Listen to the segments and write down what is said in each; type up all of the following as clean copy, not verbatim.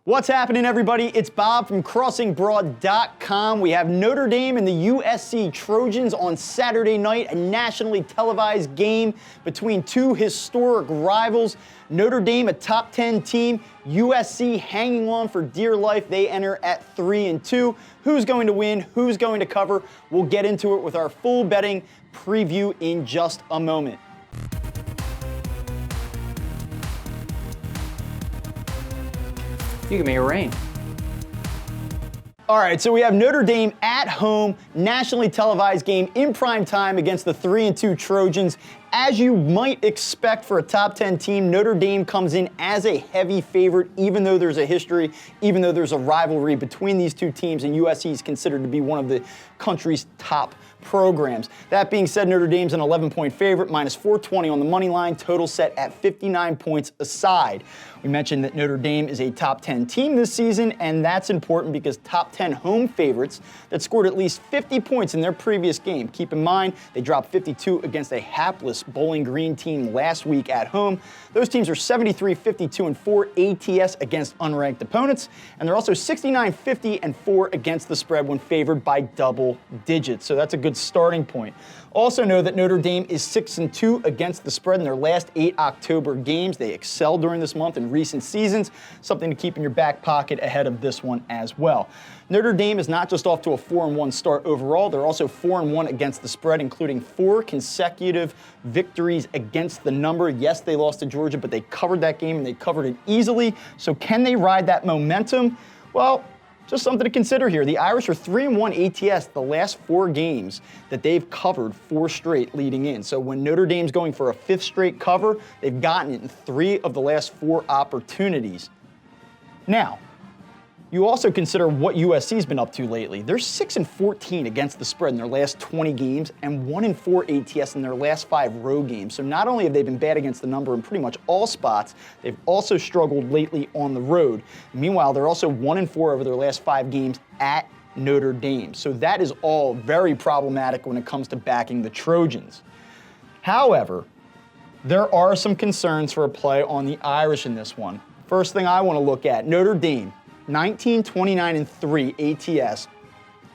What's happening, everybody? It's Bob from CrossingBroad.com. We have Notre Dame and the USC Trojans on Saturday night, a nationally televised game between two historic rivals. Notre Dame, a top 10 team, USC hanging on for dear life. They enter at 3-2. Who's going to win? Who's going to cover? We'll get into it with our full betting preview in just a moment. You can make it rain. All right, so we have Notre Dame at home, nationally televised game in prime time against the 3-2 Trojans. As you might expect for a top 10 team, Notre Dame comes in as a heavy favorite, even though there's a history, even though there's a rivalry between these two teams, and USC is considered to be one of the country's top programs. That being said, Notre Dame's an 11-point favorite, minus 420 on the money line, total set at 59 points aside. We mentioned that Notre Dame is a top 10 team this season, and that's important because top 10 home favorites that scored at least 50 points in their previous game. Keep in mind, they dropped 52 against a hapless Bowling Green team last week at home. Those teams are 73, 52, and 4 ATS against unranked opponents, and they're also 69, 50, and 4 against the spread when favored by double digits. So that's a good starting point. Also know that Notre Dame is 6-2 against the spread in their last 8 October games. They excelled during this month in recent seasons, something to keep in your back pocket ahead of this one as well. Notre Dame is not just off to a 4-1 start overall, they're also 4-1 against the spread, including 4 consecutive victories against the number. Yes, they lost to Georgia, but they covered that game and they covered it easily. So can they ride that momentum? Well, just something to consider here. The Irish are 3-1 ATS the last 4 games that they've covered 4 straight leading in. So when Notre Dame's going for a 5th straight cover, they've gotten it in 3 of the last 4 opportunities. Now, you also consider what USC's been up to lately. They're 6-14 against the spread in their last 20 games and 1-4 ATS in their last 5 road games. So not only have they been bad against the number in pretty much all spots, they've also struggled lately on the road. Meanwhile, they're also 1-4 over their last 5 games at Notre Dame. So that is all very problematic when it comes to backing the Trojans. However, there are some concerns for a play on the Irish in this one. First thing I want to look at, Notre Dame. 19, 29, and 3 ATS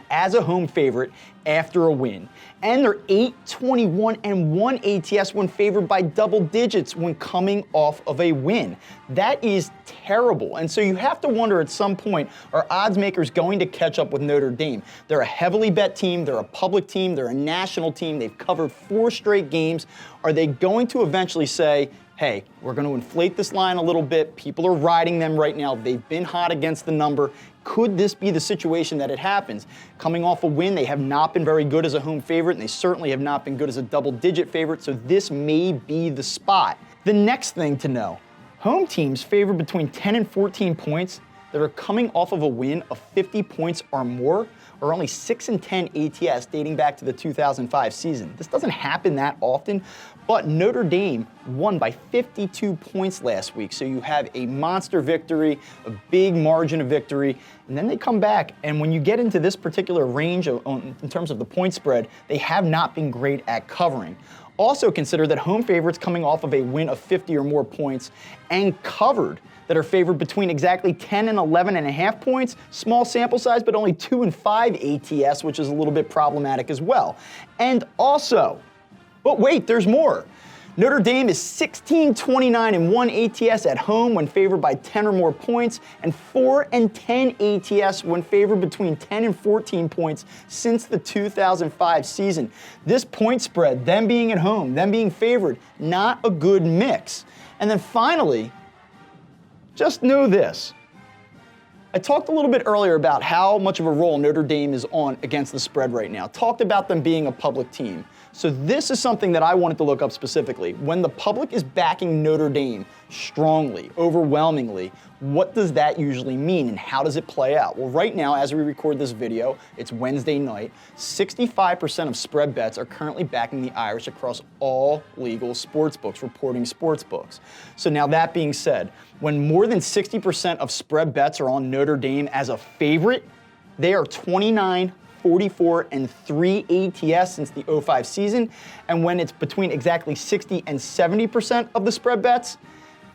as a home favorite after a win. And they're 8, 21, and 1 ATS when favored by double digits when coming off of a win. That is terrible. And so you have to wonder at some point, are odds makers going to catch up with Notre Dame? They're a heavily bet team, they're a public team, they're a national team, they've covered 4 straight games. Are they going to eventually say, hey, we're going to inflate this line a little bit. People are riding them right now. They've been hot against the number. Could this be the situation that it happens? Coming off a win, they have not been very good as a home favorite, and they certainly have not been good as a double-digit favorite, so this may be the spot. The next thing to know, home teams favored between 10 and 14 points that are coming off of a win of 50 points or more are only 6-10 ATS dating back to the 2005 season. This doesn't happen that often, but Notre Dame won by 52 points last week. So you have a monster victory, a big margin of victory, and then they come back. And when you get into this particular range in terms of the point spread, they have not been great at covering. Also consider that home favorites coming off of a win of 50 or more points and covered that are favored between exactly 10 and 11.5 points. Small sample size, but only 2 and 5 ATS, which is a little bit problematic as well. And also, but wait, there's more. Notre Dame is 16, 29, and 1 ATS at home when favored by 10 or more points, and 4 and 10 ATS when favored between 10 and 14 points since the 2005 season. This point spread, them being at home, them being favored, not a good mix. And then finally, just know this. I talked a little bit earlier about how much of a role Notre Dame is on against the spread right now. Talked about them being a public team. So this is something that I wanted to look up specifically. When the public is backing Notre Dame strongly, overwhelmingly, what does that usually mean and how does it play out? Well, right now, as we record this video, it's Wednesday night, 65% of spread bets are currently backing the Irish across all legal sportsbooks, reporting sportsbooks. So now that being said, when more than 60% of spread bets are on Notre Dame as a favorite, they are 29, 44, and 3 ATS since the 05 season. And when it's between exactly 60 and 70% of the spread bets,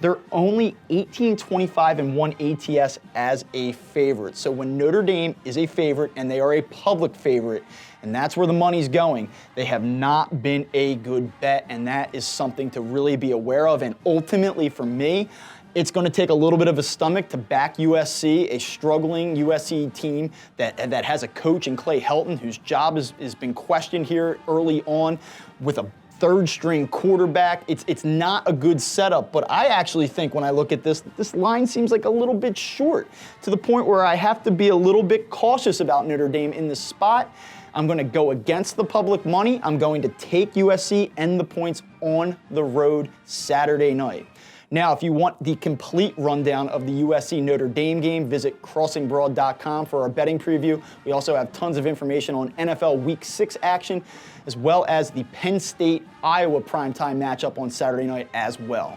They're only 18-25-1 ATS as a favorite. So when Notre Dame is a favorite, and they are a public favorite, and that's where the money's going, they have not been a good bet, and that is something to really be aware of. And ultimately for me, it's going to take a little bit of a stomach to back USC, a struggling USC team that has a coach in Clay Helton, whose job has been questioned here early on with a third-string quarterback. It's not a good setup, but I actually think when I look at this line seems like a little bit short, to the point where I have to be a little bit cautious about Notre Dame in this spot. I'm going to go against the public money. I'm going to take USC and the points on the road Saturday night. Now, if you want the complete rundown of the USC Notre Dame game, visit crossingbroad.com for our betting preview. We also have tons of information on NFL Week 6 action, as well as the Penn State-Iowa primetime matchup on Saturday night as well.